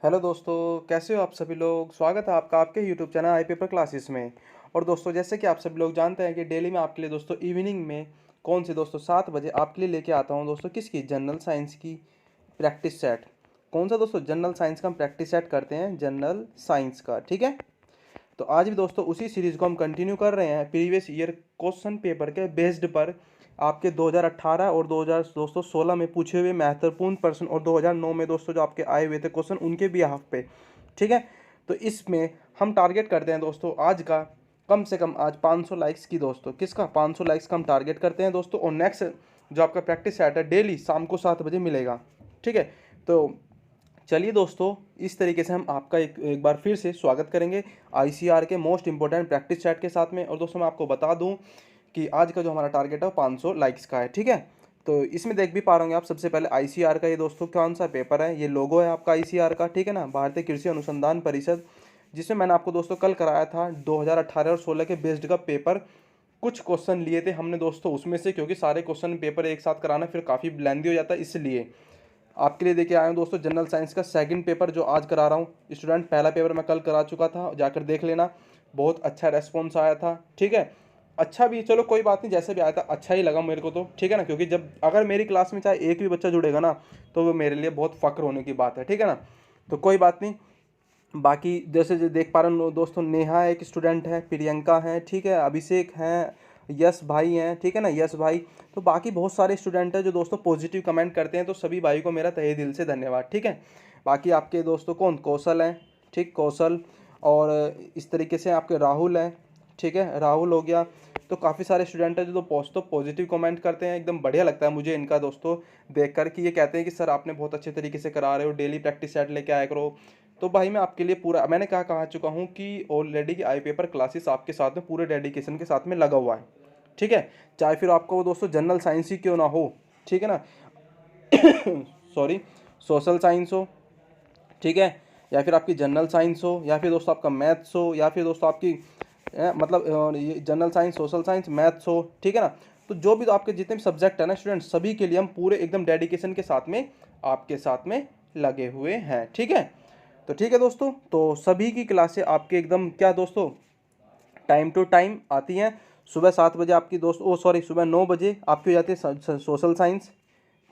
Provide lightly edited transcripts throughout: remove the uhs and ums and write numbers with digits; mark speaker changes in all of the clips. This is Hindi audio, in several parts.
Speaker 1: हेलो दोस्तों, कैसे हो आप सभी लोग। स्वागत है आपका आपके यूट्यूब चैनल आई पेपर क्लासेस में। और दोस्तों, जैसे कि आप सभी लोग जानते हैं कि डेली मैं आपके लिए दोस्तों इवनिंग में कौन से दोस्तों 7 बजे आपके लिए लेके आता हूं दोस्तों किसकी जनरल साइंस की प्रैक्टिस सेट। कौन सा दोस्तों जनरल साइंस का हम प्रैक्टिस सेट करते हैं, जनरल साइंस का। ठीक है, तो आज भी दोस्तों उसी सीरीज को हम कंटिन्यू कर रहे हैं प्रीवियस ईयर क्वेश्चन पेपर के बेस्ड पर। आपके 2018 और 2016 में पूछे हुए महत्वपूर्ण प्रश्न और 2009 में दोस्तों जो आपके आए हुए थे क्वेश्चन उनके भी हाफ पे। ठीक है, तो इसमें हम टारगेट करते हैं दोस्तों आज का कम से कम आज 500 लाइक्स की दोस्तों। किसका 500 लाइक्स का हम टारगेट करते हैं दोस्तों। और नेक्स्ट जो आपका प्रैक्टिस सेट है डेली शाम को 7 बजे मिलेगा। ठीक है, तो चलिए दोस्तों, इस तरीके से हम आपका एक बार फिर से स्वागत करेंगे आईसीआर के मोस्ट इंपॉर्टेंट प्रैक्टिस चैट के साथ में। और दोस्तों मैं आपको बता दूं कि आज का जो हमारा टारगेट है वो 500 लाइक्स का है। ठीक है, तो इसमें देख भी पा रहे होंगे आप सबसे पहले आईसीआर का ये दोस्तों कौन सा पेपर है, ये लोगो है आपका आईसीआर का। ठीक है ना, भारतीय कृषि अनुसंधान परिषद, जिसमें मैंने आपको दोस्तों कल कराया था 2018 और 16 के बेस्ड का पेपर। कुछ क्वेश्चन लिए थे हमने दोस्तों उसमें से, क्योंकि सारे क्वेश्चन पेपर एक साथ कराना फिर काफ़ी लेंदी हो जाता है, इसलिए आपके लिए देके आया हूँ दोस्तों जनरल साइंस का सेकंड पेपर जो आज करा रहा हूँ। स्टूडेंट पहला पेपर मैं कल करा चुका था, जाकर देख लेना। बहुत अच्छा रेस्पॉन्स आया था। ठीक है, अच्छा भी, चलो कोई बात नहीं, जैसे भी आया था अच्छा ही लगा मेरे को तो। ठीक है ना, क्योंकि जब अगर मेरी क्लास में चाहे एक भी बच्चा जुड़ेगा ना तो वो मेरे लिए बहुत फ़ख्र होने की बात है। ठीक है ना, तो कोई बात नहीं। बाकी जैसे जो देख पा रहे हो दोस्तों, नेहा एक स्टूडेंट है, प्रियंका है, ठीक है, अभिषेक हैं, यश भाई हैं। ठीक है ना, यश भाई। तो बाकी बहुत सारे स्टूडेंट हैं जो दोस्तों पॉजिटिव कमेंट करते हैं, तो सभी भाई को मेरा तहे दिल से धन्यवाद। ठीक है, बाकी आपके दोस्तों कौन, कौशल हैं, ठीक, कौशल। और इस तरीके से आपके राहुल हैं। ठीक है, राहुल हो गया। तो काफ़ी सारे स्टूडेंट हैं जो दोस्तों पॉजिटिव कमेंट करते हैं, एकदम बढ़िया लगता है मुझे इनका दोस्तों देख कर कि ये कहते हैं कि सर आपने बहुत अच्छे तरीके से करा रहे हो, डेली प्रैक्टिस सेट लेके आया करो। तो भाई मैं आपके लिए पूरा, मैंने कहा चुका हूँ कि ऑलरेडी आई पेपर क्लासेस आपके साथ में पूरे डेडिकेशन के साथ में लगा हुआ है। ठीक है, चाहे फिर आपको वो दोस्तों जनरल साइंस ही क्यों ना हो। ठीक है ना, सॉरी, सोशल साइंस हो, ठीक है, या फिर आपकी जनरल साइंस हो, या फिर दोस्तों आपका मैथ्स हो, या फिर दोस्तों आपकी मतलब ये general science, social science, maths हो। ठीक है ना, तो जो भी आपके जितने भी सब्जेक्ट है ना स्टूडेंट, सभी के लिए हम पूरे एकदम डेडिकेशन के साथ में आपके साथ में लगे हुए हैं। ठीक है, तो ठीक है दोस्तों, तो सभी की क्लासें आपके एकदम क्या दोस्तों टाइम टू टाइम आती हैं। सुबह 7 बजे आपकी दोस्त, ओ सॉरी, सुबह 9 बजे आपकी हो जाती है सोशल साइंस।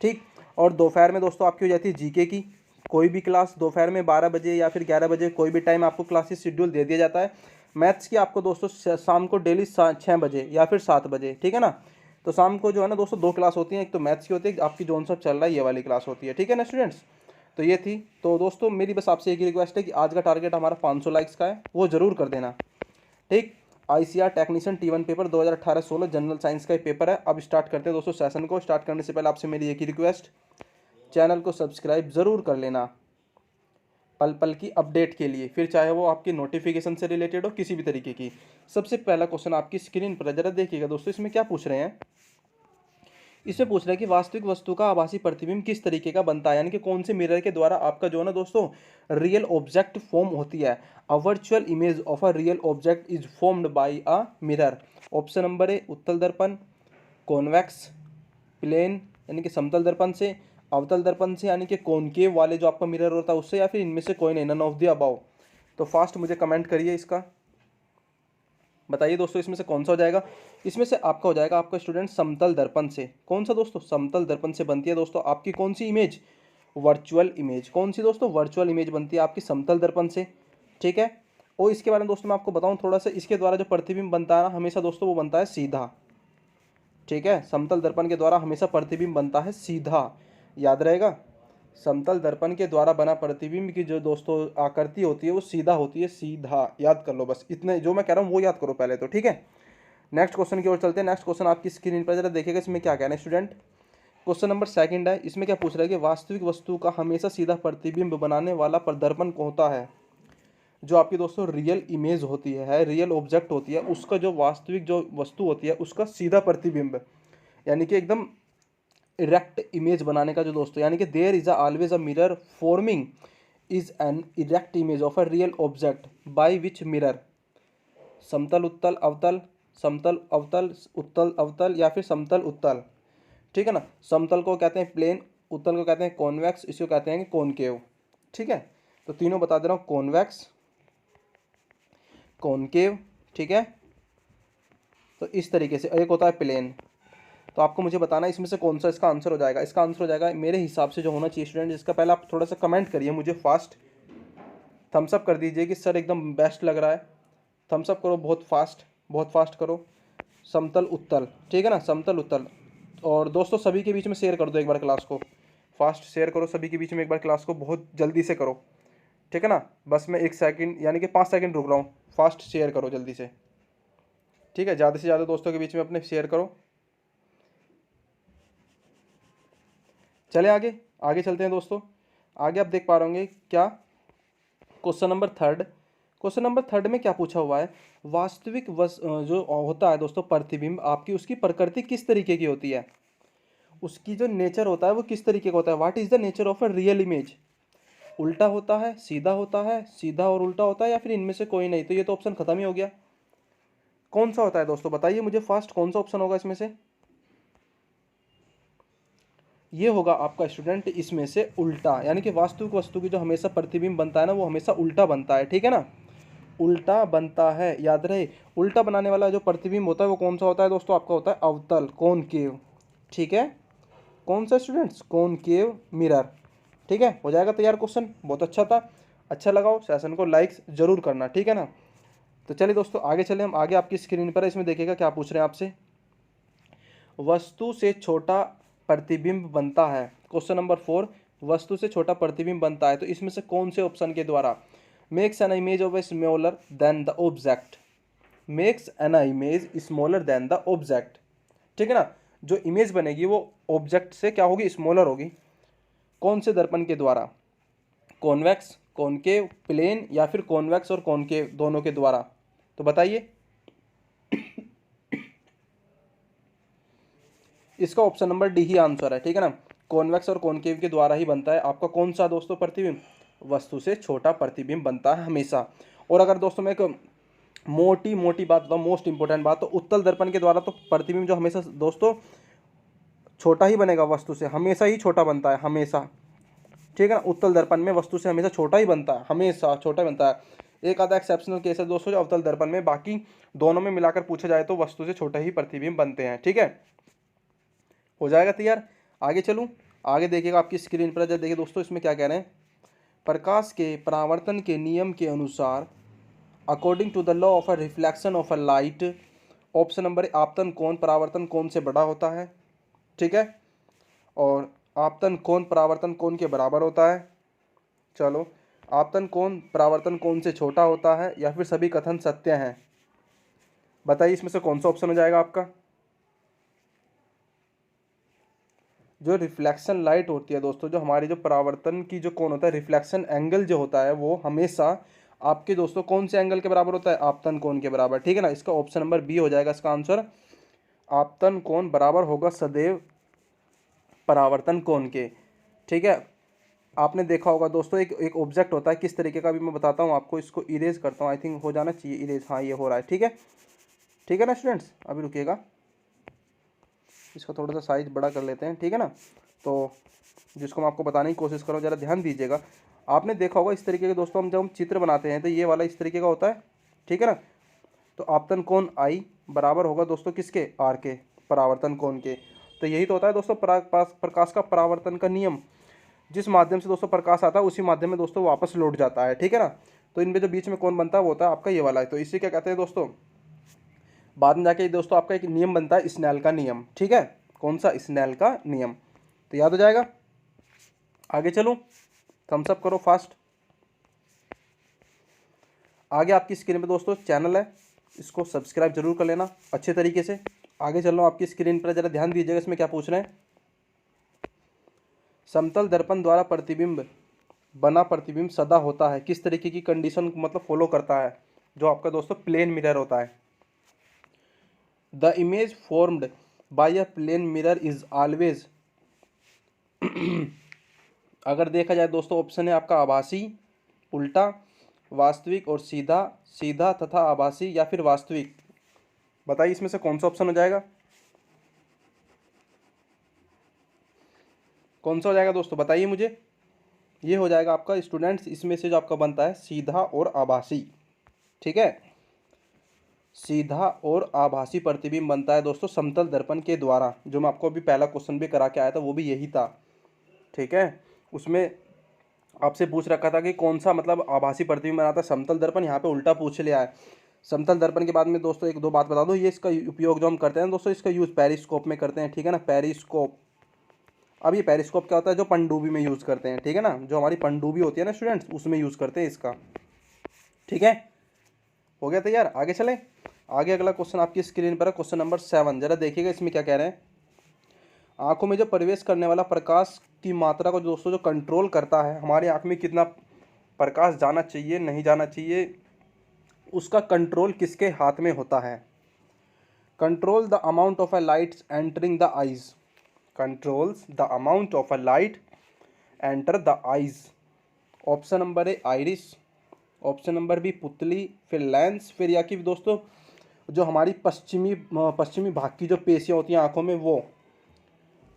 Speaker 1: ठीक, और दोपहर में दोस्तों आपकी हो जाती है जीके की कोई भी क्लास। दोपहर में 12 बजे या फिर 11 बजे कोई भी टाइम आपको क्लासेस शेड्यूल दे दिया जाता है। मैथ्स की आपको दोस्तों शाम को डेली 6 बजे या फिर 7 बजे। ठीक है ना, तो शाम को जो है ना दोस्तों दो क्लास होती हैं, एक तो मैथ्स की होती है, आपकी जोन सब चल रहा है ये वाली क्लास होती है। ठीक है ना स्टूडेंट्स, तो ये थी। तो दोस्तों मेरी बस आपसे एक ही रिक्वेस्ट है कि आज का टारगेट हमारा 500 लाइक्स का है, वो ज़रूर कर देना। ठीक, आईसीआर टेक्नीशियन टी1 पेपर 2018-16 जनरल साइंस का ही पेपर है। अब स्टार्ट करते हैं दोस्तों सेशन को। स्टार्ट करने से पहले आपसे मेरी एक ही रिक्वेस्ट, चैनल को सब्सक्राइब ज़रूर कर लेना पल पल की अपडेट के लिए, फिर चाहे वो आपकी नोटिफिकेशन से रिलेटेड हो किसी भी तरीके की। सबसे पहला क्वेश्चन आपकी स्क्रीन पर ज़रा देखिएगा दोस्तों, इसमें क्या पूछ रहे हैं। इसमें पूछ रहा है कि वास्तविक वस्तु का आभासी प्रतिबिंब किस तरीके का बनता है, यानी कि कौन से मिरर के द्वारा आपका जो है ना दोस्तों रियल ऑब्जेक्ट फॉर्म होती है। A virtual image of a real object is formed by a mirror. Option number ए उत्तल दर्पण, कॉन्वेक्स, प्लेन यानी कि समतल दर्पण से, अवतल दर्पण से यानी कि कॉनकेव वाले जो आपका मिरर होता है उससे, या फिर इनमें से कोई नहीं, नन ऑफ द अबव। तो फास्ट मुझे कमेंट करिए इसका, बताइए दोस्तों इसमें से कौन सा हो जाएगा। इसमें से आपका हो जाएगा आपका स्टूडेंट समतल दर्पण से। कौन सा दोस्तों, समतल दर्पण से बनती है दोस्तों आपकी कौन सी इमेज, वर्चुअल इमेज। कौन सी दोस्तों, वर्चुअल इमेज बनती है आपकी समतल दर्पण से। ठीक है, और इसके बारे में दोस्तों मैं आपको बताऊं थोड़ा सा, इसके द्वारा जो प्रतिबिंब बनता है ना हमेशा दोस्तों वो बनता है सीधा। ठीक है, समतल दर्पण के द्वारा हमेशा प्रतिबिंब बनता है सीधा, याद रहेगा। समतल दर्पण के द्वारा बना प्रतिबिंब की जो दोस्तों आकृति होती है वो सीधा होती है, सीधा याद कर लो, बस इतने जो मैं कह रहा हूँ वो याद करो पहले तो। ठीक है, नेक्स्ट क्वेश्चन की ओर चलते हैं। नेक्स्ट क्वेश्चन आपकी स्क्रीन पर जरा देखिएगा, इसमें क्या कहना है स्टूडेंट। क्वेश्चन नंबर सेकंड है, इसमें क्या पूछ रहा है कि वास्तविक वस्तु का हमेशा सीधा प्रतिबिंब बनाने वाला प्रदर्पण कौन होता है। जो आपकी दोस्तों रियल इमेज होती है, रियल ऑब्जेक्ट होती है, उसका जो वास्तविक जो वस्तु होती है उसका सीधा प्रतिबिंब, यानी कि एकदम इरेक्ट इमेज बनाने का जो दोस्तों, यानी कि there is always a mirror forming is an erect image of a real object by which mirror. समतल उत्तल अवतल, समतल अवतल उत्तल अवतल, या फिर समतल उत्तल। ठीक है ना, समतल को कहते हैं प्लेन, उत्तल को कहते हैं कॉन्वेक्स, इसको कहते हैं कॉनकेव। ठीक है, तो तीनों बता दे रहा हूँ, कॉन्वेक्स, कॉनकेव, ठीक है। तो इस तरीके से एक होता है प्लेन। तो आपको मुझे बताना है इसमें से कौन सा इसका आंसर हो जाएगा। इसका आंसर हो जाएगा मेरे हिसाब से जो होना चाहिए स्टूडेंट, जिसका पहले आप थोड़ा सा कमेंट करिए मुझे फास्ट, थम्स अप कर दीजिए कि सर एकदम बेस्ट लग रहा है। थम्स अप करो बहुत फास्ट करो। समतल उत्तल, ठीक है ना, समतल उत्तल। और दोस्तों सभी के बीच में शेयर कर दो एक बार क्लास को, फास्ट शेयर करो सभी के बीच में एक बार क्लास को, बहुत जल्दी से करो, ठीक है ना। बस मैं 1 सेकंड यानी कि 5 सेकंड रुक रहा हूँ, फास्ट शेयर करो जल्दी से, ठीक है। ज़्यादा से ज़्यादा दोस्तों के बीच में अपने शेयर करो। चले आगे, आगे चलते हैं दोस्तों। आगे आप देख पा रहे होंगे क्या, क्वेश्चन नंबर थर्ड में क्या पूछा हुआ है, वास्तविक जो होता है दोस्तों प्रतिबिंब आपकी, उसकी प्रकृति किस तरीके की होती है, उसकी जो नेचर होता है वो किस तरीके का होता है। What is the nature of a real image. उल्टा होता है, सीधा होता है, सीधा और उल्टा होता है, या फिर इनमें से कोई नहीं। तो ये तो ऑप्शन खत्म ही हो गया। कौन सा होता है दोस्तों, बताइए मुझे फास्ट, कौन सा ऑप्शन होगा इसमें से। ये होगा आपका स्टूडेंट इसमें से उल्टा, यानी कि वास्तविक वस्तु की जो हमेशा प्रतिबिंब बनता है ना, वो हमेशा उल्टा बनता है, ठीक है ना, उल्टा बनता है, याद रहे। उल्टा बनाने वाला जो प्रतिबिंब होता है वो कौन सा होता है दोस्तों, आपका होता है अवतल, कॉनकेव, ठीक है। कौन सा स्टूडेंट्स, कॉनकेव मिरर, ठीक है। हो जाएगा तैयार क्वेश्चन, बहुत अच्छा था। अच्छा लगाओ सेशन को लाइक्स जरूर करना, ठीक है ना। तो चलिए दोस्तों आगे चले हम, आगे आपकी स्क्रीन पर है, इसमें देखिएगा क्या पूछ रहे हैं आपसे। वस्तु से छोटा प्रतिबिंब बनता है, क्वेश्चन नंबर 4, वस्तु से छोटा प्रतिबिंब बनता है, तो इसमें से कौन से ऑप्शन के द्वारा। Makes an image of a smaller than the object, makes an image smaller than the object, ठीक है ना। जो इमेज बनेगी वो ऑब्जेक्ट से क्या होगी, स्मॉलर होगी। कौन से दर्पण के द्वारा, कॉन्वेक्स, कॉनकेव, प्लेन, या फिर कॉन्वेक्स और कॉनकेव दोनों के द्वारा। तो बताइए, इसका ऑप्शन नंबर डी ही आंसर है, ठीक है ना। कॉन्वेक्स और कॉनकेव के द्वारा ही बनता है आपका कौन सा दोस्तों प्रतिबिंब, वस्तु से छोटा प्रतिबिंब बनता है हमेशा। और अगर दोस्तों मैं एक मोटी मोटी बात बताऊँ, मोस्ट इंपॉर्टेंट बात, तो उत्तल दर्पण के द्वारा तो प्रतिबिंब जो हमेशा दोस्तों छोटा ही बनेगा, वस्तु से हमेशा ही छोटा बनता है, हमेशा, ठीक है ना। उत्तल दर्पण में वस्तु से हमेशा छोटा ही बनता है, हमेशा छोटा बनता है। एक आधा एक्सेप्शनल केस है दोस्तों जो अवतल दर्पण में, बाकी दोनों में मिलाकर पूछा जाए तो वस्तु से छोटा ही प्रतिबिंब बनते हैं, ठीक है। हो जाएगा तैयार, आगे चलूँ। आगे देखिएगा आपकी स्क्रीन पर, जब देखिए दोस्तों इसमें क्या कह रहे हैं, प्रकाश के परावर्तन के नियम के अनुसार, according to the law of a reflection of a light, option number आपतन कोण परावर्तन कोण से बड़ा होता है, ठीक है। और आपतन कोण परावर्तन कोण के बराबर होता है। चलो, आपतन कोण परावर्तन कोण से छोटा होता है, या फिर सभी कथन सत्य हैं। बताइए इसमें से कौन सा ऑप्शन हो जाएगा आपका। जो रिफ्लेक्शन लाइट होती है दोस्तों, जो हमारी जो परावर्तन की जो कोण होता है, रिफ्लेक्शन एंगल जो होता है, वो हमेशा आपके दोस्तों कौन से एंगल के बराबर होता है, आपतन कोण के बराबर, ठीक है ना। इसका ऑप्शन नंबर बी हो जाएगा इसका आंसर। आपतन कोण बराबर होगा सदैव परावर्तन कोण के, ठीक है। आपने देखा होगा दोस्तों एक एक ऑब्जेक्ट होता है किस तरीके का, भी मैं बताता हूँ आपको, इसको इरेज करता हूँ, आई थिंक हो जाना चाहिए इरेज, हाँ ये हो रहा है, ठीक है ना स्टूडेंट्स। अभी रुकिएगा, इसका थोड़ा सा साइज बड़ा कर लेते हैं, ठीक है ना। तो जिसको मैं आपको बताने की कोशिश करूँ, ज़रा ध्यान दीजिएगा। आपने देखा होगा इस तरीके के दोस्तों, हम जब हम चित्र बनाते हैं तो ये वाला इस तरीके का होता है, ठीक है ना। तो आपतन कोण आई बराबर होगा दोस्तों किसके, आर के, परावर्तन कोण के। तो यही तो होता है दोस्तों प्रकाश का परावर्तन का नियम, जिस माध्यम से दोस्तों प्रकाश आता है उसी माध्यम में दोस्तों वापस लौट जाता है, ठीक है ना। तो इनमें जो बीच में कोण बनता है वो होता है आपका ये वाला है। तो इसे क्या कहते हैं दोस्तों, बाद में जाके दोस्तों आपका एक नियम बनता है स्नेल का नियम, ठीक है। कौन सा, स्नेल का नियम, तो याद हो जाएगा। आगे चलूं, थम्स अप करो फास्ट। आगे आपकी स्क्रीन पे दोस्तों चैनल है, इसको सब्सक्राइब जरूर कर लेना अच्छे तरीके से। आगे चल रहा हूँ आपकी स्क्रीन पर, जरा ध्यान दीजिएगा इसमें क्या पूछ रहे हैं। समतल दर्पण द्वारा प्रतिबिंब बना प्रतिबिंब सदा होता है, किस तरीके की कंडीशन मतलब फॉलो करता है, जो आपका दोस्तों प्लेन मिरर होता है। The image formed by a plane mirror is always, अगर देखा जाए दोस्तों ऑप्शन है आपका आभासी, उल्टा, वास्तविक और सीधा, सीधा तथा आभासी, या फिर वास्तविक। बताइए इसमें से कौन सा ऑप्शन हो जाएगा, कौन सा हो जाएगा दोस्तों, बताइए मुझे। ये हो जाएगा आपका स्टूडेंट्स, इसमें से जो आपका बनता है सीधा और आभासी। ठीक है, सीधा और आभासी प्रतिबिंब बनता है दोस्तों समतल दर्पण के द्वारा, जो मैं आपको अभी पहला क्वेश्चन भी करा के आया था वो भी यही था। ठीक है, उसमें आपसे पूछ रखा था कि कौन सा मतलब आभासी प्रतिबिंब बनाता है समतल दर्पण, यहाँ पे उल्टा पूछ लिया है। समतल दर्पण के बाद में दोस्तों एक दो बात बता दो, ये इसका उपयोग जो हम करते हैं दोस्तों, इसका यूज़ पेरिस्कोप में करते हैं। ठीक है ना, पेरिस्कोप। अब ये पेरिस्कोप क्या होता है, जो पनडुब्बी में यूज़ करते हैं। ठीक है ना, जो हमारी पनडुब्बी होती है ना स्टूडेंट्स, उसमें यूज़ करते हैं इसका। ठीक है, हो गया तैयार, आगे चलें। आगे अगला क्वेश्चन आपकी स्क्रीन पर है, क्वेश्चन नंबर 7। जरा देखिएगा इसमें क्या कह रहे हैं। आंखों में जो प्रवेश करने वाला प्रकाश की मात्रा को दोस्तों जो कंट्रोल करता है, हमारी आंख में कितना प्रकाश जाना चाहिए नहीं जाना चाहिए, उसका कंट्रोल किसके हाथ में होता है। Control the amount of a light entering the eyes, controls the amount of a light enter the eyes. Option number A iris, option number B पुतली, फिर लेंस, फिर या कि दोस्तों जो हमारी पश्चिमी भाग की जो पेशियाँ होती हैं आंखों में वो।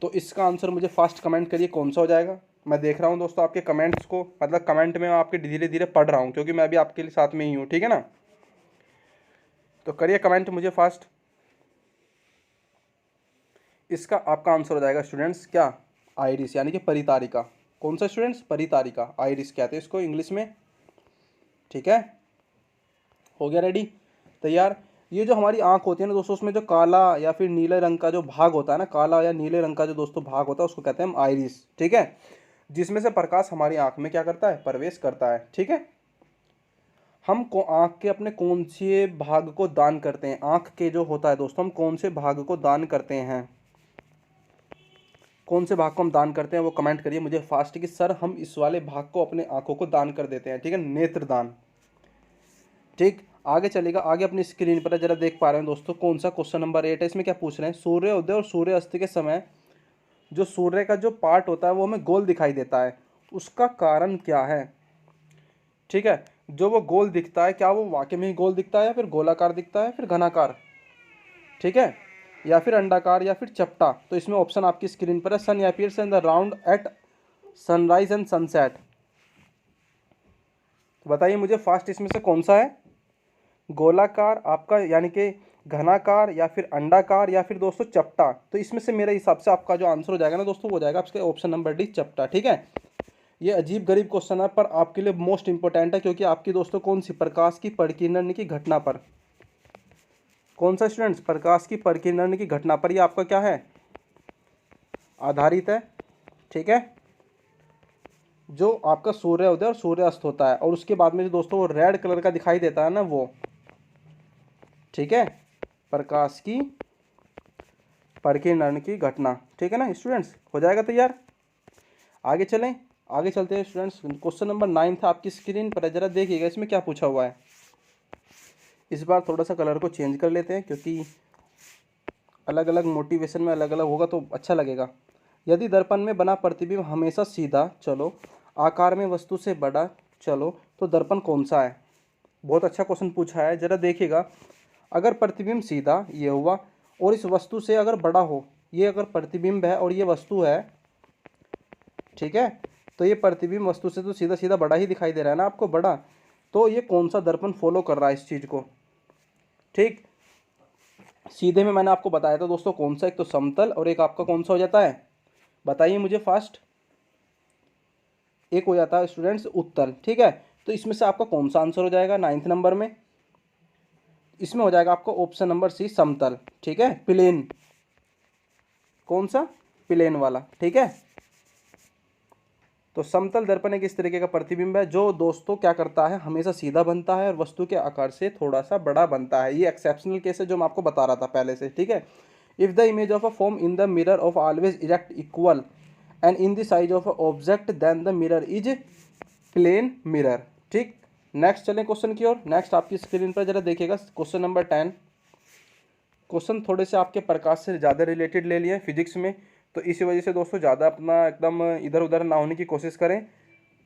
Speaker 1: तो इसका आंसर मुझे फास्ट कमेंट करिए कौन सा हो जाएगा। मैं देख रहा हूँ दोस्तों आपके कमेंट्स को, मतलब कमेंट में मैं आपके धीरे धीरे पढ़ रहा हूँ क्योंकि मैं भी आपके लिए साथ में ही हूँ। ठीक है ना, तो करिए कमेंट मुझे फास्ट। इसका आपका आंसर हो जाएगा स्टूडेंट्स क्या, आइरिस, यानी कि परितारिका। कौन सा स्टूडेंट्स, परितारिका, आइरिस कहते हैं इसको इंग्लिश में। ठीक है, हो गया रेडी, तैयार। ये जो हमारी आंख होती है ना दोस्तों, उसमें जो काला या फिर नीले रंग का जो भाग होता है ना, काला या नीले रंग का जो दोस्तों भाग होता है उसको कहते हैं हम आइरिस। ठीक है, जिसमें से प्रकाश हमारी आंख में क्या करता है, प्रवेश करता है। ठीक है, हम को आंख के अपने कौन से भाग को दान करते हैं, आंख के जो होता है दोस्तों, हम कौन से भाग को दान करते हैं, कौन से भाग को हम दान करते हैं वो कमेंट करिए मुझे फास्ट कि सर हम इस वाले भाग को अपने आंखों को दान कर देते हैं। ठीक है, नेत्रदान। ठीक, आगे चलेगा। आगे अपनी स्क्रीन पर जरा देख पा रहे हैं दोस्तों, कौन सा क्वेश्चन नंबर 8 है। इसमें क्या पूछ रहे हैं, सूर्योदय और सूर्यास्त के समय जो सूर्य का जो पार्ट होता है वो हमें गोल दिखाई देता है, उसका कारण क्या है। ठीक है, जो वो गोल दिखता है, क्या वो वाकई में ही गोल दिखता है या फिर गोलाकार दिखता है, फिर घनाकार, ठीक है, या फिर अंडाकार या फिर चपटा। तो इसमें ऑप्शन आपकी स्क्रीन पर है, sun appears in the round at sunrise and sunset. बताइए मुझे फास्ट इसमें से कौन सा है, गोलाकार आपका यानी कि घनाकार, या फिर अंडाकार, या फिर दोस्तों चपटा। तो इसमें से मेरे हिसाब से आपका जो आंसर हो जाएगा ना दोस्तों, वो हो जाएगा आपके ऑप्शन नंबर डी, चपटा। ठीक है, ये अजीब गरीब क्वेश्चन है पर आपके लिए मोस्ट इंपॉर्टेंट है, क्योंकि आपकी दोस्तों कौन सी प्रकाश की परिकिरण की घटना पर, कौन सा स्टूडेंट्स, प्रकाश की परिकिरण की घटना पर ये आपका क्या है, आधारित है। ठीक है, जो आपका सूर्योदय और सूर्यास्त होता है और उसके बाद में जो दोस्तों वो रेड कलर का दिखाई देता है ना वो, ठीक है, प्रकाश की परिकिरण की घटना। ठीक है ना स्टूडेंट्स, हो जाएगा तैयार। आगे चलें, आगे चलते हैं स्टूडेंट्स। क्वेश्चन नंबर 9 था आपकी स्क्रीन पर, जरा देखिएगा इसमें क्या पूछा हुआ है। इस बार थोड़ा सा कलर को चेंज कर लेते हैं क्योंकि अलग अलग मोटिवेशन में अलग अलग होगा तो अच्छा लगेगा। यदि दर्पण में बना प्रतिबिंब हमेशा सीधा चलो, आकार में वस्तु से बड़ा चलो, तो दर्पण कौन सा है। बहुत अच्छा क्वेश्चन पूछा है, जरा देखिएगा। अगर प्रतिबिंब सीधा ये हुआ और इस वस्तु से अगर बड़ा हो, ये अगर प्रतिबिंब है और ये वस्तु है, ठीक है, तो ये प्रतिबिंब वस्तु से तो सीधा सीधा बड़ा ही दिखाई दे रहा है ना आपको, बड़ा। तो ये कौन सा दर्पण फॉलो कर रहा है इस चीज़ को। ठीक, सीधे में मैंने आपको बताया था दोस्तों कौन सा, एक तो समतल और एक आपका कौन सा हो जाता है, बताइए मुझे फास्ट। एक हो जाता है स्टूडेंट्स उत्तल। ठीक है, तो इसमें से आपका कौन सा आंसर हो जाएगा 9th नंबर में, इसमें हो जाएगा आपका ऑप्शन नंबर सी, समतल। ठीक है, प्लेन, कौन सा, प्लेन वाला। ठीक है, तो समतल दर्पण एक इस तरीके का प्रतिबिंब है जो दोस्तों क्या करता है, हमेशा सीधा बनता है और वस्तु के आकार से थोड़ा सा बड़ा बनता है। ये एक्सेप्शनल केस है जो मैं आपको बता रहा था पहले से। ठीक है, if the image of a form in the mirror of always erect equal and in the size of a object then the mirror is plane mirror. ठीक, नेक्स्ट चलें क्वेश्चन की ओर। नेक्स्ट आपकी स्क्रीन पर जरा देखिएगा क्वेश्चन नंबर 10। क्वेश्चन थोड़े से आपके प्रकाश से ज़्यादा रिलेटेड ले लिए फिजिक्स में, तो इसी वजह से दोस्तों ज़्यादा अपना एकदम इधर उधर ना होने की कोशिश करें,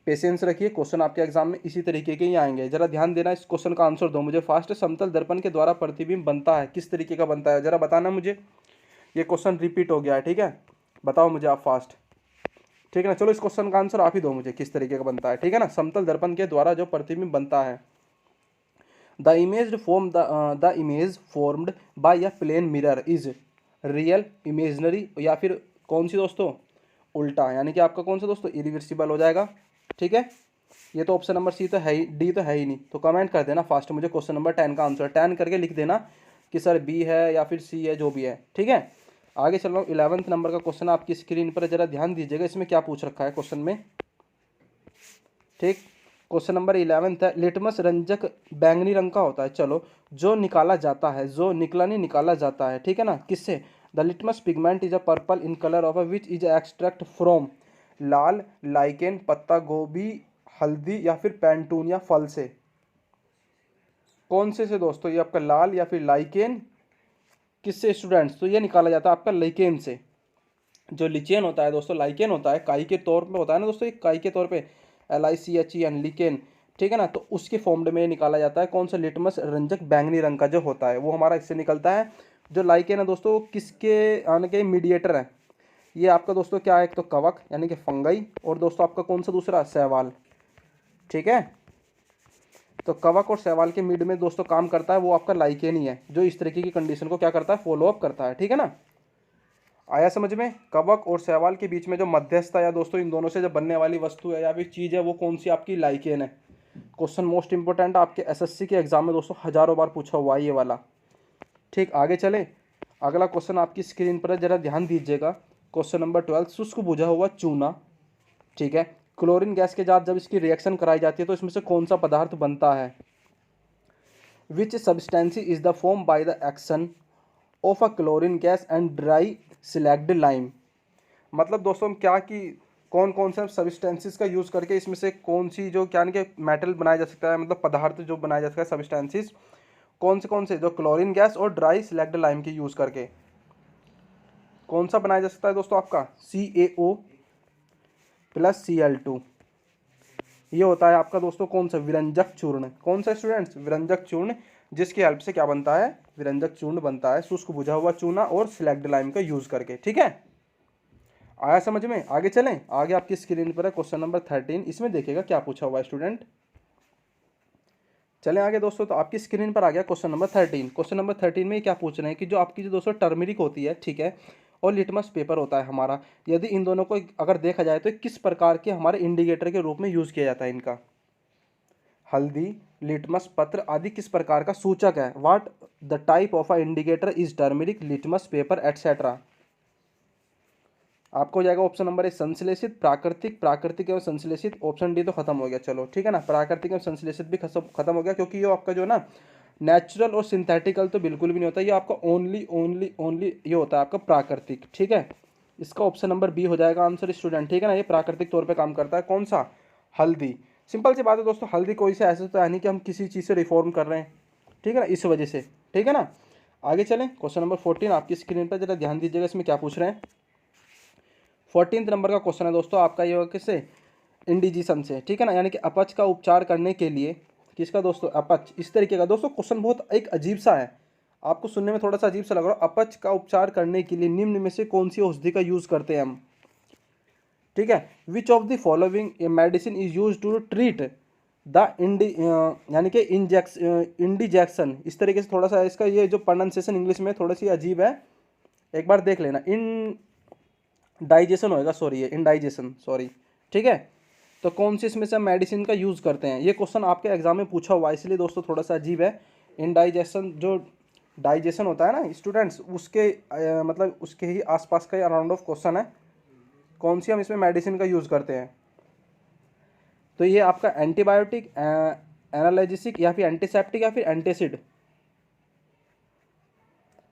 Speaker 1: पेशेंस रखिए। क्वेश्चन आपके एग्जाम में इसी तरीके के ही आएंगे। जरा ध्यान देना, इस क्वेश्चन का आंसर दो मुझे फास्ट। समतल दर्पण के द्वारा प्रतिबिंब बनता है, किस तरीके का बनता है, जरा बताना मुझे। ये क्वेश्चन रिपीट हो गया है, ठीक है, बताओ मुझे आप फास्ट। ठीक है ना। चलो इस क्वेश्चन का आंसर आप ही दो मुझे, किस तरीके का बनता है, ठीक है ना। समतल दर्पण के द्वारा जो प्रतिबिंब बनता है, the image formed by a plane mirror is real, imaginary, या फिर कौन सी दोस्तों, उल्टा, यानी कि आपका कौन सा दोस्तों, इरिवर्सिबल हो जाएगा। ठीक है, ये तो ऑप्शन नंबर सी तो है ही, डी तो है ही नहीं। तो कमेंट कर देना फास्ट मुझे क्वेश्चन नंबर 10 का आंसर, 10 करके लिख देना कि सर बी है या फिर सी है, जो भी है। ठीक है, आगे चल रहा हूँ। 11th नंबर का क्वेश्चन आपकी स्क्रीन पर जरा ध्यान दीजिएगा, इसमें क्या पूछ रखा है क्वेश्चन में। ठीक, क्वेश्चन नंबर 11 है, लिटमस रंजक बैंगनी रंग का होता है। चलो, जो निकाला जाता है, जो निकला नहीं, निकाला जाता है, ठीक है ना, किससे। The litmus pigment is a purple in colour of a which is extract from, Lal, lichen, पत्ता गोभी, हल्दी, या फिर पेंटूनिया फल से। कौन से दोस्तों, ये आपका लाल या फिर लाइकेन, किससे स्टूडेंट्स, तो ये निकाला जाता है आपका लाइकेन से। जो लिचेन होता है दोस्तों, लाइकेन होता है, काई के तौर पे होता है ना दोस्तों, एक काई के तौर पे, LICHEN, लिकेन, ठीक है ना। तो उसके फॉर्म में निकाला जाता है कौन सा, लिटमस रंजक बैंगनी रंग का जो होता है वो हमारा इससे निकलता है। जो लाइकेन है दोस्तों, किसके आने के मीडिएटर है, ये आपका दोस्तों क्या है, एक तो कवक यानी कि फंगई, और दोस्तों आपका कौन सा दूसरा, शैवाल। ठीक है, तो कवक और शैवाल के मिड में दोस्तों काम करता है वो आपका लाइकेन ही है, जो इस तरीके की कंडीशन को क्या करता है, फॉलो अप करता है। ठीक है ना, आया समझ में। कवक और शैवाल के बीच में जो मध्यस्थता या दोस्तों इन दोनों से जो बनने वाली वस्तु है या फिर चीज़ है, वो कौन सी, आपकी लाइकेन है। क्वेश्चन मोस्ट इंपोर्टेंट, आपके SSC के एग्जाम में दोस्तों हजारों बार पूछा हुआ है ये वाला। ठीक, आगे चले। अगला क्वेश्चन आपकी स्क्रीन पर है, जरा ध्यान दीजिएगा। क्वेश्चन नंबर 12, शुष्क बुझा हुआ चूना, ठीक है, क्लोरीन गैस के साथ जब इसकी रिएक्शन कराई जाती है तो इसमें से कौन सा पदार्थ बनता है। Which substance is the form by the action of a chlorine gas and dry slaked lime. मतलब दोस्तों हम क्या कि कौन कौन से सब्सटेंसेस का यूज़ करके इसमें से कौन सी जो क्या कि मेटल बनाया जा सकता है, मतलब पदार्थ जो बनाया जा सकता है, सब्सटेंसेस कौन से जो क्लोरीन गैस और ड्राई सिलेक्ड लाइम के यूज़ करके कौन सा बनाया जा सकता है दोस्तों, आपका CaO प्लस Cl2। ये होता है आपका दोस्तों कौन सा, विरंजक चूर्ण। कौन सा स्टूडेंट्स, विरंजक चूर्ण, जिसकी हेल्प से क्या बनता है, विरंजक चूर्ण बनता है, शुष्क बुझा हुआ चूना और सिलेक्ट लाइम का यूज करके। ठीक है, आया समझ में। आगे चलें, आगे आपकी स्क्रीन पर है क्वेश्चन नंबर 13, इसमें देखिएगा क्या पूछा हुआ है स्टूडेंट। चलें आगे दोस्तों, तो आपकी स्क्रीन पर आ गया क्वेश्चन नंबर 13। क्वेश्चन नंबर 13 में क्या पूछ रहे हैं कि जो आपकी जो दोस्तों टर्मरिक होती है, ठीक है, और लिटमस पेपर होता है हमारा, यदि इन दोनों को अगर देखा जाए तो किस प्रकार के हमारे इंडिकेटर के रूप में यूज़ किया जाता है इनका। हल्दी, लिटमस पत्र आदि किस प्रकार का सूचक है। What the type of a indicator is turmeric, litmus paper etcetera. आपको हो जाएगा ऑप्शन नंबर ए संश्लेषित, प्राकृतिक, प्राकृतिक एवं संश्लेषित, ऑप्शन डी तो खत्म हो गया। चलो ठीक है ना, प्राकृतिक एवं संश्लेषित भी खत्म हो गया, क्योंकि ये आपका जो ना नेचुरल और सिंथेटिकल तो बिल्कुल भी नहीं होता, ये आपका ओनली ओनली ओनली ये होता है आपका प्राकृतिक। ठीक है, इसका ऑप्शन नंबर बी हो जाएगा आंसर स्टूडेंट। ठीक है ना, ये प्राकृतिक तौर पे काम करता है। कौन सा, हल्दी। सिंपल सी बात है दोस्तों, हल्दी कोई से ऐसा तो है नहीं कि हम किसी चीज़ से रिफॉर्म कर रहे हैं, ठीक है ना, इस वजह से। ठीक है ना, आगे चलें। क्वेश्चन नंबर 14 आपकी स्क्रीन पर जरा ध्यान दीजिएगा, इसमें क्या पूछ रहे हैं। 14th नंबर का क्वेश्चन है दोस्तों आपका, ये होगा किससे, इंडिजिशन से। ठीक है ना, यानी कि अपच का उपचार करने के लिए, किसका दोस्तों, अपच। इस तरीके का दोस्तों क्वेश्चन बहुत एक अजीब सा है, आपको सुनने में थोड़ा सा अजीब सा लग रहा हो। अपच का उपचार करने के लिए निम्न में से कौन सी औषधि का यूज करते हैं हम। ठीक है, which of the following medicine is use to treat the यानी कि इंडिजेक्शन। इस तरीके से थोड़ा सा इसका ये जो प्रोनाउंसिएशन इंग्लिश में थोड़ी सी अजीब है, एक बार देख लेना। डाइजेशन होएगा, सॉरी, ये इंडाइजेशन, सॉरी। ठीक है, तो कौन सी इसमें से हम मेडिसिन का यूज़ करते हैं, ये क्वेश्चन आपके एग्जाम में पूछा हुआ है, इसलिए दोस्तों थोड़ा सा अजीब है। इंडाइजेशन, जो डाइजेशन होता है ना स्टूडेंट्स, उसके मतलब उसके ही आसपास का अराउंड ऑफ क्वेश्चन है, कौन सी हम इसमें मेडिसिन का यूज़ करते हैं। तो ये आपका एंटीबायोटिक, एनालिजिक, या फिर एंटीसेप्टिक, या फिर एंटीसिड।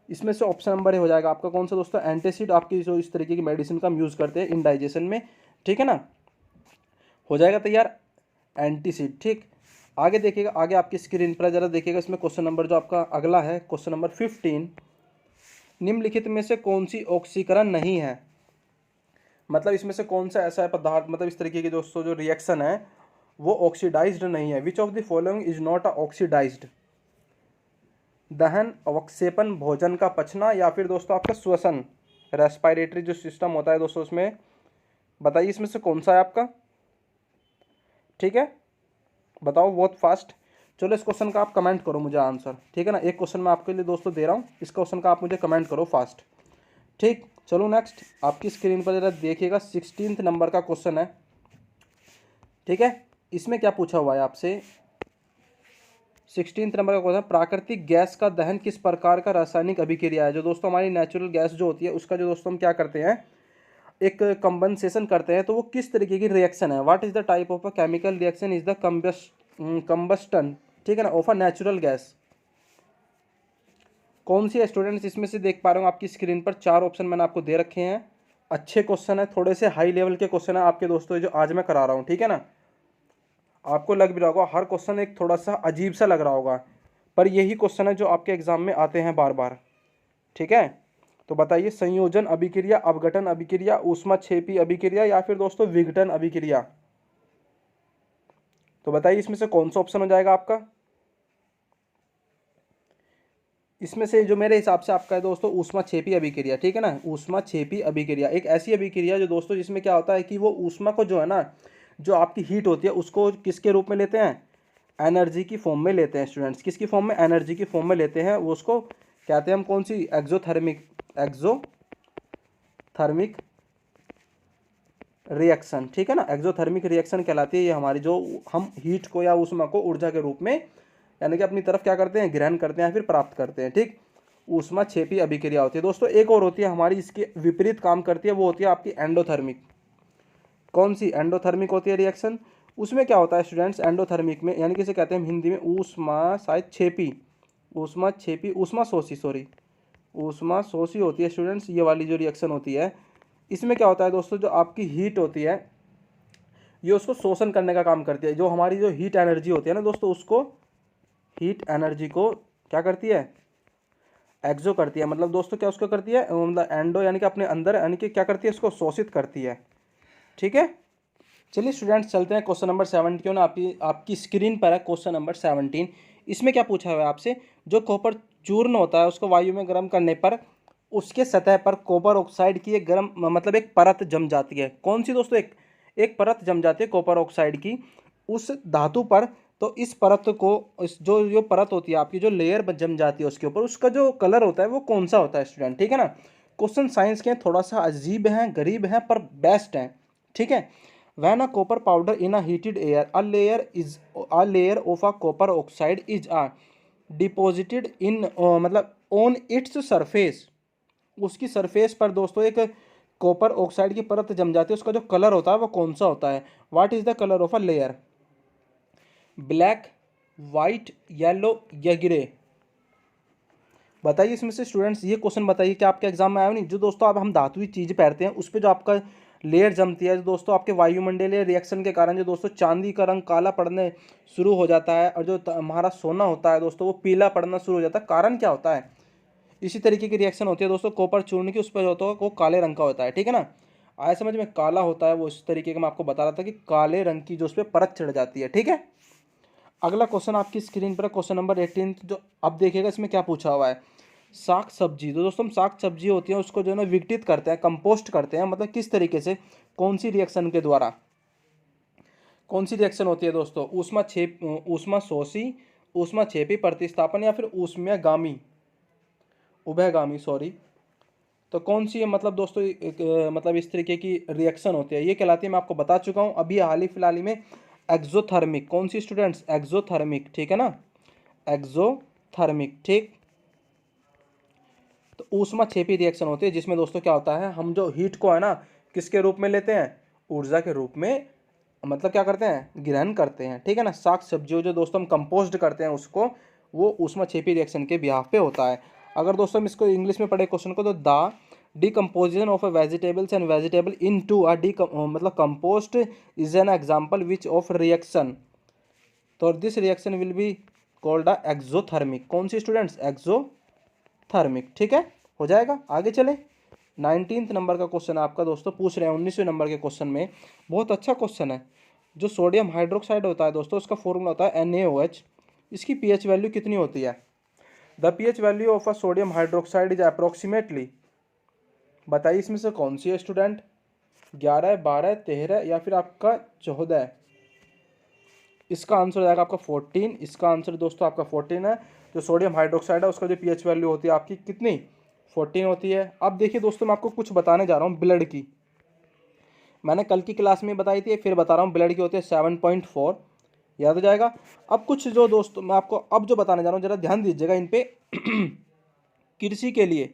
Speaker 1: इसमें से ऑप्शन नंबर ए हो जाएगा आपका कौन सा दोस्तों, एंटीसिड। आपकी जो इस तरीके की मेडिसिन का हम यूज़ करते हैं इंडाइजेशन में। ठीक है ना, हो जाएगा तैयार, एंटीसिड। ठीक, आगे देखिएगा, आगे आपकी स्क्रीन पर जरा देखिएगा, इसमें क्वेश्चन नंबर जो आपका अगला है क्वेश्चन नंबर 15, निम्नलिखित में से कौन सी ऑक्सीकरण नहीं है। मतलब इसमें से कौन सा ऐसा है पदार्थ, मतलब इस तरीके की दोस्तों जो रिएक्शन है वो ऑक्सीडाइज्ड नहीं है। Which of the following is not a oxidised. दहन, अवक्षेपण, भोजन का पचना, या फिर दोस्तों आपका श्वसन, रेस्पिरेटरी जो सिस्टम होता है दोस्तों उसमें, बताइए इसमें से कौन सा है आपका। ठीक है, बताओ बहुत फास्ट। चलो इस क्वेश्चन का आप कमेंट करो मुझे आंसर, ठीक है ना। एक क्वेश्चन मैं आपके लिए दोस्तों दे रहा हूँ, इस क्वेश्चन का आप मुझे कमेंट करो फास्ट। ठीक, चलो नेक्स्ट आपकी स्क्रीन पर जरा देखिएगा, 16 नंबर का क्वेश्चन है। ठीक है, इसमें क्या पूछा हुआ है आपसे, 16 नंबर का क्वेश्चन, प्राकृतिक गैस का दहन किस प्रकार का रासायनिक अभिक्रिया है। जो दोस्तों हमारी नेचुरल गैस जो होती है उसका जो दोस्तों हम क्या करते हैं, एक कंबनसेशन करते हैं, तो वो किस तरीके की रिएक्शन है। What is the type of a chemical reaction is the combustion, ठीक है ना, ऑफ अ नेचुरल गैस। कौन सी है स्टूडेंट्स, इसमें से देख पा रहे हो आपकी स्क्रीन पर 4 ऑप्शन मैंने आपको दे रखे हैं। अच्छे क्वेश्चन है, थोड़े से हाई लेवल के क्वेश्चन है आपके दोस्तों जो आज मैं करा रहा हूँ, ठीक है ना। आपको लग भी रहा होगा हर क्वेश्चन एक थोड़ा सा अजीब सा लग रहा होगा, पर यही क्वेश्चन है जो आपके एग्जाम में आते हैं बार बार। ठीक है, तो बताइए, संयोजन अभिक्रिया, अपघटन अभिक्रिया, ऊष्माक्षेपी अभिक्रिया या फिर दोस्तों विघटन अभिक्रिया। तो बताइए इसमें से कौन सा ऑप्शन हो जाएगा आपका। इसमें से जो मेरे हिसाब से आपका है दोस्तों ऊष्माक्षेपी अभिक्रिया, ठीक है ना। ऊष्माक्षेपी अभिक्रिया एक ऐसी अभिक्रिया जो दोस्तों जिसमें क्या होता है कि वो ऊष्मा को जो है ना, जो आपकी हीट होती है उसको किसके रूप में लेते हैं, एनर्जी की फॉर्म में लेते हैं स्टूडेंट्स। किसकी फॉर्म में, एनर्जी की फॉर्म में लेते हैं। वो उसको कहते हैं हम कौन सी, एक्जोथर्मिक रिएक्शन, ठीक है ना। एक्जोथर्मिक रिएक्शन कहलाती है ये हमारी, जो हम हीट को या ऊष्मा को ऊर्जा के रूप में यानी कि अपनी तरफ क्या करते हैं, ग्रहण करते हैं, फिर प्राप्त करते हैं। ठीक, ऊष्मा क्षेपी अभिक्रिया होती है दोस्तों। एक और होती है हमारी, इसके विपरीत काम करती है, वो होती है आपकी एंडोथर्मिक। कौन सी, एंडोथर्मिक होती है रिएक्शन। उसमें क्या होता है स्टूडेंट्स, एंडोथर्मिक में यानी कि इसे कहते हैं हम हिंदी में ऊष्मा शायद छेपी, ऊष्मा छेपी, ऊष्मा शोषी, सॉरी ऊष्मा शोषी होती है स्टूडेंट्स, ये वाली जो रिएक्शन होती है। इसमें क्या होता है दोस्तों, जो आपकी हीट होती है ये उसको शोषण करने का काम करती है। जो हमारी जो हीट एनर्जी होती है ना दोस्तों, उसको हीट एनर्जी को क्या करती है, एक्सो करती है। मतलब दोस्तों क्या उसको करती है, मतलब एंडो यानी कि अपने अंदर यानी कि क्या करती है, उसको शोषित करती है। ठीक है, चलिए स्टूडेंट्स चलते हैं क्वेश्चन नंबर 17 क्यों ना, आपकी स्क्रीन पर है क्वेश्चन नंबर 17। इसमें क्या पूछा हुआ है आपसे, जो कॉपर चूर्ण होता है उसको वायु में गर्म करने पर उसके सतह पर कॉपर ऑक्साइड की एक गर्म मतलब एक परत जम जाती है। कौन सी दोस्तों, एक एक परत जम जाती है कॉपर ऑक्साइड की उस धातु पर। तो इस परत को, इस जो जो परत होती है आपकी, जो लेयर जम जाती है उसके ऊपर, उसका जो कलर होता है वो कौन सा होता है स्टूडेंट। ठीक है ना, क्वेश्चन साइंस के थोड़ा सा अजीब हैं, गरीब हैं, पर बेस्ट हैं। ठीक है, when a copper powder in a heated air, a layer of a copper oxide is deposited in मतलब on its surface, उसकी सरफेस पर दोस्तों एक कॉपर ऑक्साइड की परत जम जाती है। उसका जो कलर होता है वो कौन सा होता है। What is the colour of a layer, black, white, yellow या ग्रे। बताइए इसमें से स्टूडेंट्स, ये क्वेश्चन बताइए कि आपके एग्जाम में आया नहीं। जो दोस्तों आप हम धातुई चीज पहनते हैं उस पर जो आपका लेयर जमती है, जो दोस्तों आपके वायुमंडलीय रिएक्शन के कारण जो दोस्तों चांदी का रंग काला पड़ने शुरू हो जाता है, और जो हमारा सोना होता है दोस्तों वो पीला पड़ना शुरू हो जाता है। कारण क्या होता है, इसी तरीके की रिएक्शन होती है दोस्तों कॉपर चूर्ण की, उस पर जो होता है वो काले रंग का होता है। ठीक है ना, आया समझ में, काला होता है वो। इस तरीके का मैं आपको बता रहा था कि काले रंग की जो उस पर परत चढ़ जाती है। ठीक है, अगला क्वेश्चन आपकी स्क्रीन पर क्वेश्चन नंबर 18। जो अब देखिएगा इसमें क्या पूछा हुआ है, साग सब्जी। तो दोस्तों साग सब्जी होती है उसको जो है ना विघटित करते हैं, कंपोस्ट करते हैं, मतलब किस तरीके से, कौन सी रिएक्शन के द्वारा। कौन सी रिएक्शन होती है दोस्तों, ऊष्मा शोषी, ऊष्मा छेपी प्रतिस्थापन या फिर ऊष्मीयगामी, उभयगामी, सॉरी। तो कौन सी है मतलब दोस्तों मतलब इस तरीके की रिएक्शन होती है, ये कहलाती है, मैं आपको बता चुका हूँ अभी हाल ही फिलहाल ही में, एक्सोथर्मिक। कौन सी स्टूडेंट्स, एक्सोथर्मिक। ठीक है ना, एक्सोथर्मिक। ठीक, तो ऊष्मा छेपी रिएक्शन होती है जिसमें दोस्तों क्या होता है, हम जो हीट को है ना किसके रूप में लेते हैं, ऊर्जा के रूप में मतलब क्या करते हैं, ग्रहण करते हैं। ठीक है ना, साग सब्जियों जो दोस्तों हम कंपोस्ट करते हैं उसको, वो ऊष्मा छेपी रिएक्शन के बिहाफ पे होता है। अगर दोस्तों हम इसको इंग्लिश में पढ़े क्वेश्चन को, तो the decomposition of a vegetables and vegetable in to a मतलब compost is an example which of reaction. तो this reaction will be called a exothermic. कौन सी स्टूडेंट्स, एक्सोथर्मिक। ठीक है, हो जाएगा। आगे चले, 19 नंबर का क्वेश्चन आपका दोस्तों पूछ रहे हैं 19वें नंबर के क्वेश्चन में। बहुत अच्छा क्वेश्चन है। जो सोडियम हाइड्रोक्साइड होता है दोस्तों, उसका फॉर्मूला होता है NaOH। इसकी पीएच वैल्यू कितनी होती है, the pH value of a sodium hydroxide is approximately. बताइए इसमें से कौन सी है स्टूडेंट। 11, 12, 13 या फिर आपका 14। इसका आंसर हो जाएगा आपका 14। इसका आंसर दोस्तों आपका 14 है। जो सोडियम हाइड्रोक्साइड है उसका जो पीएच वैल्यू होती है आपकी कितनी, 14 होती है। अब देखिए दोस्तों, मैं आपको कुछ बताने जा रहा हूँ ब्लड की। मैंने कल की क्लास में बताई थी, फिर बता रहा हूँ। ब्लड की होती है 7.4, याद हो जाएगा। अब कुछ जो दोस्तों मैं आपको अब जो बताने जा रहा हूँ, जरा ध्यान दीजिएगा इन पे। कृषि के लिए,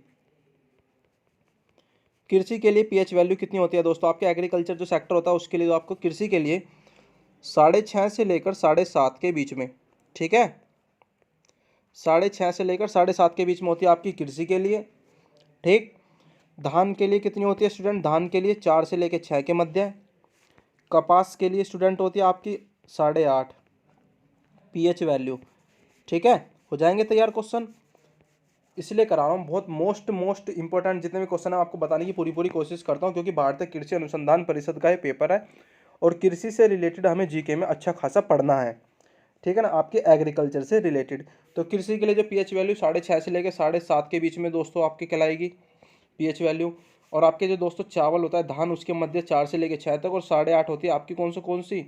Speaker 1: कृषि के लिए पीएच वैल्यू कितनी होती है दोस्तों? आपके एग्रीकल्चर जो सेक्टर होता है उसके लिए, जो आपको कृषि के लिए 6.5 से लेकर 7.5 के बीच में, ठीक है, 6.5 से लेकर 7.5 के बीच में होती है आपकी कृषि के लिए। ठीक। धान के लिए कितनी होती है स्टूडेंट? धान के लिए 4 से लेकर 6 के मध्य। कपास के लिए स्टूडेंट होती है आपकी 8.5 पीएच वैल्यू। ठीक है, हो जाएंगे तैयार क्वेश्चन। इसलिए करा रहा हूँ, बहुत मोस्ट इंपॉर्टेंट जितने भी क्वेश्चन है आपको बताने की पूरी कोशिश करता हूँ, क्योंकि भारतीय कृषि अनुसंधान परिषद का ये पेपर है और कृषि से रिलेटेड हमें जीके में अच्छा खासा पढ़ना है। ठीक है ना, आपके एग्रीकल्चर से रिलेटेड। तो कृषि के लिए जो पीएच वैल्यू 6.5 से लेकर 7.5 के बीच में दोस्तों आपकी कहलाएगी पीएच वैल्यू। और आपके जो दोस्तों चावल होता है धान, उसके मध्य 4 से लेकर 6 तक, और 8.5 होती है आपकी कौन सी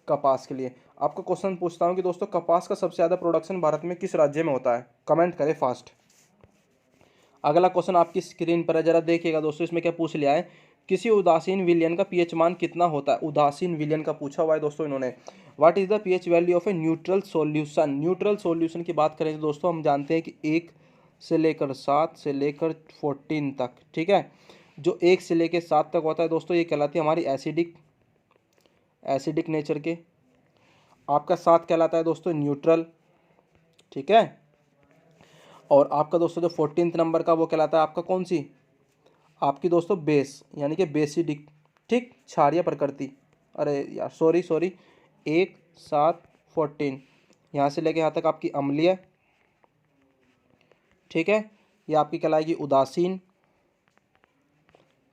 Speaker 1: कपास के लिए। आपको क्वेश्चन पूछता हूँ कि दोस्तों कपास का सबसे ज़्यादा प्रोडक्शन भारत में किस राज्य में होता है? कमेंट करें फास्ट। अगला क्वेश्चन आपकी स्क्रीन पर है, जरा देखिएगा दोस्तों। इसमें क्या पूछ लिया है? किसी उदासीन विलयन का पीएच मान कितना होता है? उदासीन विलयन का पूछा हुआ है दोस्तों इन्होंने। What is the pH value of a neutral solution? Neutral solution की बात करें तो दोस्तों हम जानते हैं कि 1 से लेकर 7 से लेकर 14 तक, ठीक है। जो 1 से लेकर 7 तक होता है दोस्तों, ये कहलाती है हमारी एसिडिक नेचर के। आपका 7 कहलाता है दोस्तों न्यूट्रल, ठीक है। और आपका दोस्तों जो 14 नंबर का वो कहलाता है आपका कौन सी? आपकी दोस्तों बेस, यानी कि बेसिडिक, ठीक, क्षारीय प्रकृति। अरे यार, सॉरी 1, 7, 14, यहाँ से लेके यहाँ तक आपकी अम्लीय, ठीक है। ये आपकी कहलाएगी उदासीन,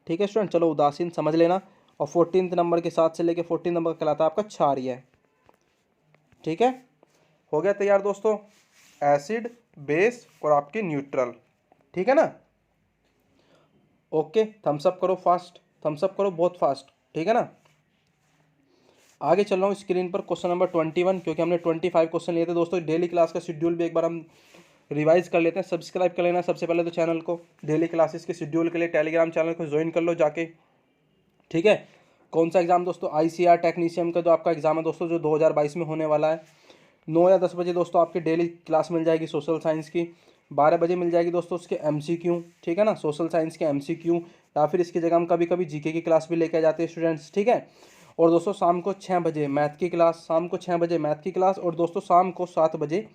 Speaker 1: ठीक है स्टूडेंट, चलो उदासीन समझ लेना। और 14 नंबर के 7 से लेके 14 नंबर का कहलाता है आपका क्षारीय, ठीक है। हो गया तैयार दोस्तों, एसिड, बेस और आपकी न्यूट्रल, ठीक है ना। ओके, थम्स अप करो फास्ट, थम्स अप करो बहुत फास्ट, ठीक है ना। आगे चल रहा हूँ स्क्रीन पर, क्वेश्चन नंबर 21, क्योंकि हमने 25 क्वेश्चन लिए थे दोस्तों। डेली क्लास का शेड्यूल भी एक बार हम रिवाइज कर लेते हैं। सब्सक्राइब कर लेना सबसे पहले तो चैनल को। डेली क्लासेस के शेड्यूल के लिए टेलीग्राम चैनल को ज्वाइन कर लो जाके, ठीक है। कौन सा एग्जाम दोस्तों? आईसीआर टेक्नीशियन का जो आपका एग्जाम है दोस्तों, जो 2022 में होने वाला है। 9 या 10 बजे दोस्तों आपकी डेली क्लास मिल जाएगी सोशल साइंस की। 12 बजे मिल जाएगी दोस्तों उसके एमसीक्यू, ठीक है ना, सोशल साइंस के एमसीक्यू। या फिर इसकी जगह हम कभी कभी जीके की क्लास भी लेके जाते हैं स्टूडेंट्स, ठीक है। और दोस्तों शाम को 6 बजे मैथ की क्लास, शाम को 6 बजे मैथ की क्लास। और दोस्तों शाम को 7 बजे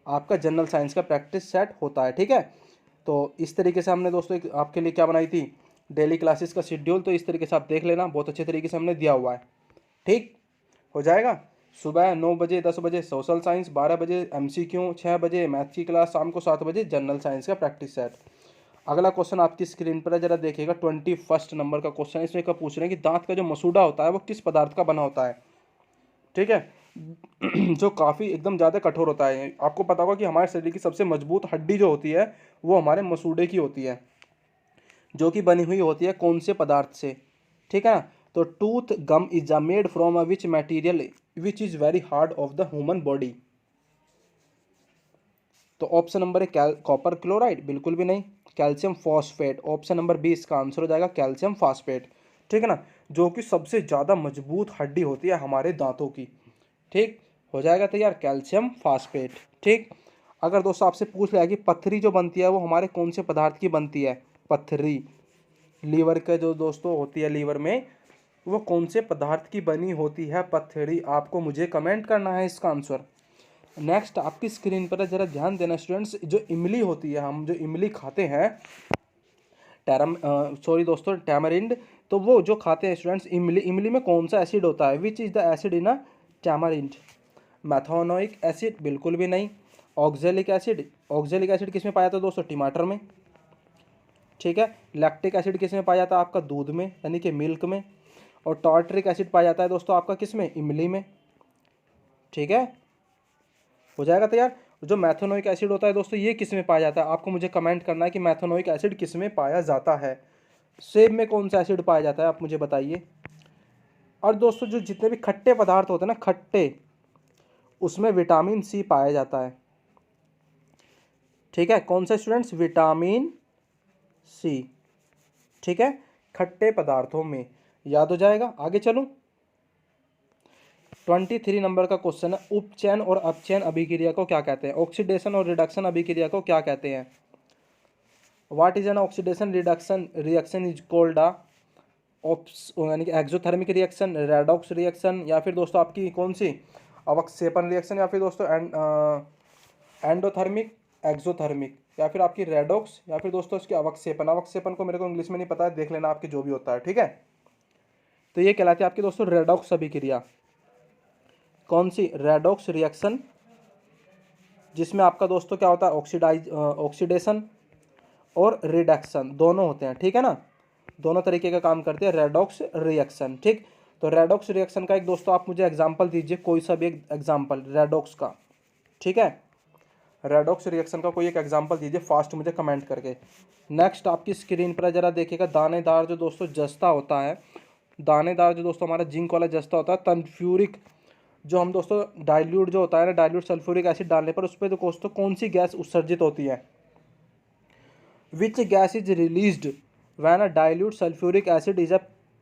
Speaker 1: आपका जनरल साइंस का प्रैक्टिस सेट होता है, ठीक है। तो इस तरीके से हमने दोस्तों एक आपके लिए क्या बनाई थी, डेली क्लासेस का शेड्यूल। तो इस तरीके से आप देख लेना, बहुत अच्छे तरीके से हमने दिया हुआ है, ठीक हो जाएगा। सुबह 9 बजे 10 बजे सोशल साइंस, 12 बजे एमसीक्यू, 6 बजे मैथ की क्लास, शाम को 7 बजे जनरल साइंस का प्रैक्टिस सेट। अगला क्वेश्चन आपकी स्क्रीन पर है, जरा देखिएगा 21 नंबर का क्वेश्चन है। इसमें क्या पूछ रहे हैं कि दांत का जो मसूड़ा होता है वो किस पदार्थ का बना होता है, ठीक है। जो काफ़ी एकदम ज़्यादा कठोर होता है। आपको पता होगा कि हमारे शरीर की सबसे मजबूत हड्डी जो होती है वो हमारे मसूड़े की होती है, जो कि बनी हुई होती है कौन से पदार्थ से, ठीक है ना। तो tooth gum is made from a which material which is very hard of the human body? तो ऑप्शन नंबर है कॉपर क्लोराइड, बिल्कुल भी नहीं। Calcium phosphate, option number B इसका आंसर हो जाएगा कैल्शियम फॉस्फेट, ठीक है ना। जो कि सबसे ज़्यादा मजबूत हड्डी होती है हमारे दांतों की, ठीक हो जाएगा तैयार, कैल्शियम फॉस्फेट, ठीक। अगर दोस्तों आपसे पूछ लिया कि पत्थरी जो बनती है वो हमारे कौन से पदार्थ की बनती है? पत्थरी, लीवर का जो दोस्तों होती है, लीवर में वो कौन से पदार्थ की बनी होती है पत्थरी? आपको मुझे कमेंट करना है इसका आंसर। नेक्स्ट आपकी स्क्रीन पर जरा ध्यान देना स्टूडेंट्स, जो इमली होती है, हम जो इमली खाते हैं, दोस्तों टैमरिंड, तो वो जो खाते हैं स्टूडेंट्स इमली, इमली में कौन सा एसिड होता है? Which is the acid in a tamarind? Methanoic acid, बिल्कुल भी नहीं। ऑक्जेलिक एसिड, ऑक्जेलिक एसिड किस में पाया जाता है दोस्तों? टमाटर में, ठीक है। लैक्टिक एसिड किस में पाया जाता है? आपका दूध में, यानी कि मिल्क में। और टार्टरिक एसिड पाया जाता है दोस्तों आपका किस में? इमली में, ठीक है हो जाएगा तैयार। जो मैथोनोइक एसिड होता है दोस्तों, ये किस में पाया जाता है? आपको मुझे कमेंट करना है कि मैथोनोइक एसिड किस में पाया जाता है। सेब में कौन सा एसिड पाया जाता है, आप मुझे बताइए। और दोस्तों जो जितने भी खट्टे पदार्थ होते हैं ना, खट्टे, उसमें विटामिन सी पाया जाता है। ठीक है, कौन सा स्टूडेंट्स, विटामिन सी। ठीक है, खट्टे पदार्थों में, याद हो जाएगा। आगे चलूं, 23 नंबर का क्वेश्चन है, उपचयन और अपचयन अभिक्रिया को क्या कहते हैं। ऑक्सीडेशन और रिडक्शन अभिक्रिया को क्या कहते हैं। What is an oxidation reduction reaction is called a यानी कि एक्सोथर्मिक रिएक्शन, रेडॉक्स रिएक्शन, या फिर दोस्तों आपकी कौन सी, अवक्षेपन रिएक्शन, या फिर दोस्तों एंडोथर्मिक, एक्सोथर्मिक, या फिर आपकी रेडॉक्स, या फिर दोस्तों इसकी अवक्षेपन। अवक्षेपन को मेरे को इंग्लिश में नहीं पता है, देख लेना आपके जो भी होता है। ठीक है, तो ये कहलाती है आपकी दोस्तों रेडॉक्स अभिक्रिया। कौन सी, रेडॉक्स रिएक्शन, जिसमें आपका दोस्तों क्या होता है, ऑक्सीडेशन और रिडक्शन दोनों होते हैं। ठीक है ना, दोनों तरीके का काम करते हैं रेडॉक्स रिएक्शन। ठीक, तो रेडॉक्स रिएक्शन का एक दोस्तों आप मुझे एग्जांपल दीजिए, कोई सा भी एक एग्जांपल रेडॉक्स का। ठीक है, रेडॉक्स रिएक्शन का कोई एक एग्जांपल दीजिए फास्ट मुझे कमेंट करके। नेक्स्ट आपकी स्क्रीन पर जरा देखिएगा, दानेदार जो दोस्तों जस्ता होता है, दानेदार जो दोस्तों हमारा जिंक वाला जस्ता होता है, तल्फ्यूरिक, जो हम दोस्तों डाइल्यूट जो होता है ना, डाइल्यूट सल्फ्यूरिक एसिड डालने पर उस पर दोस्तों कौन सी गैस उत्सर्जित होती है। Which gas is released when a dilute sulphuric acid is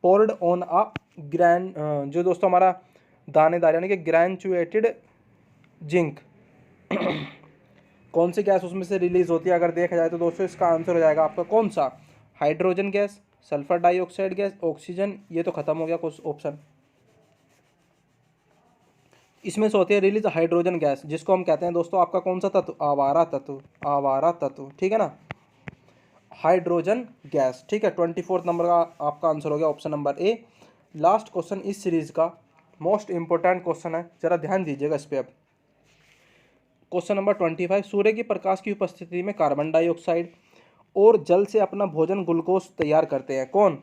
Speaker 1: poured on a gran, जो दोस्तों हमारा दानेदार यानी कि ग्रैनुएटेड जिंक, कौन सी गैस उसमें से रिलीज होती है अगर देखा जाए तो दोस्तों इसका आंसर हो जाएगा आपका कौन सा, hydrogen gas, sulphur dioxide gas, oxygen. ये तो खत्म हो गया कुछ ऑप्शन, इसमें से होती है रिलीज हाइड्रोजन गैस, जिसको हम कहते हैं दोस्तों आपका कौन सा तत्व, आवारा तत्व, आवारा तत्व। ठीक है ना, हाइड्रोजन गैस। ठीक है, 24 नंबर का आपका आंसर हो गया ऑप्शन नंबर ए। लास्ट क्वेश्चन इस सीरीज का मोस्ट इंपॉर्टेंट क्वेश्चन है, जरा ध्यान दीजिएगा इस पे। अब क्वेश्चन नंबर 25, सूर्य की प्रकाश की उपस्थिति में कार्बन डाइऑक्साइड और जल से अपना भोजन ग्लूकोज तैयार करते हैं। कौन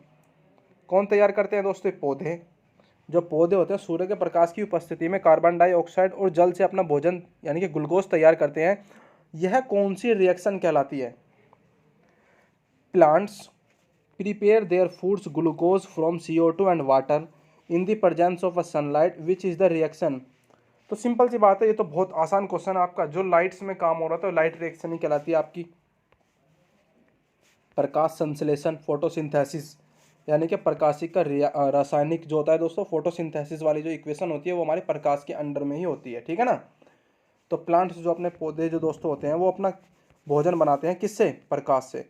Speaker 1: कौन तैयार करते हैं दोस्तों, पौधे। जो पौधे होते हैं सूर्य के प्रकाश की उपस्थिति में कार्बन डाइऑक्साइड और जल से अपना भोजन यानी कि ग्लूकोज तैयार करते हैं। यह कौन सी रिएक्शन कहलाती है। Plants prepare their foods glucose from CO2 and water in the presence of a sunlight, which is the reaction. तो सिंपल सी बात है, ये तो बहुत आसान क्वेश्चन है आपका, जो लाइट्स में काम हो रहा था लाइट रिएक्शन ही कहलाती है आपकी। प्रकाश संश्लेषण, फोटोसिंथेसिस, यानी कि प्रकाशिक का रासायनिक जो होता है दोस्तों, फोटोसिंथेसिस वाली जो इक्वेशन होती है वो हमारे प्रकाश के अंडर में ही होती है। ठीक है ना, तो प्लांट्स जो अपने पौधे जो दोस्तों होते हैं वो अपना भोजन बनाते हैं किससे, प्रकाश से।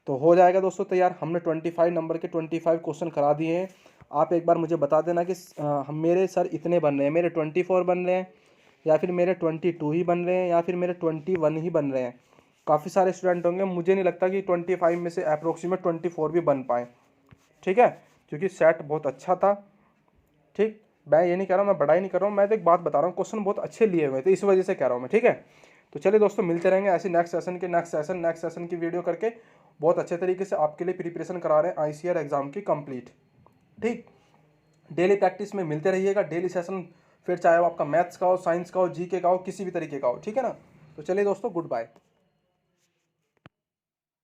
Speaker 1: तो हो जाएगा दोस्तों तैयार, हमने 25 नंबर के 25 क्वेश्चन करा दिए हैं। आप एक बार मुझे बता देना कि हम मेरे सर इतने बन रहे हैं, मेरे 24 बन रहे हैं, या फिर मेरे 22 ही बन रहे हैं, या फिर मेरे 21 ही बन रहे हैं। काफ़ी सारे स्टूडेंट होंगे, मुझे नहीं लगता कि 25 में से अप्रोक्सीमेट 24 भी बन पाएँ। ठीक है, क्योंकि सेट बहुत अच्छा था। ठीक, मैं ये नहीं कह रहा हूँ, मैं बड़ाई नहीं कर रहा हूँ, मैं तो एक बात बता रहा हूँ, क्वेश्चन बहुत अच्छे लिए हुए थे, इस वजह से कह रहा हूँ मैं। ठीक है, तो चलिए दोस्तों मिलते रहेंगे ऐसे नेक्स्ट सेशन की वीडियो करके, बहुत अच्छे तरीके से आपके लिए प्रिपरेशन करा रहे हैं ICAR एग्जाम की कंप्लीट। ठीक, डेली प्रैक्टिस में मिलते रहिएगा, डेली सेशन, फिर चाहे वो आपका मैथ्स का हो, साइंस का हो, GK का हो, किसी भी तरीके का हो। ठीक है ना, तो चलिए दोस्तों, गुड बाय।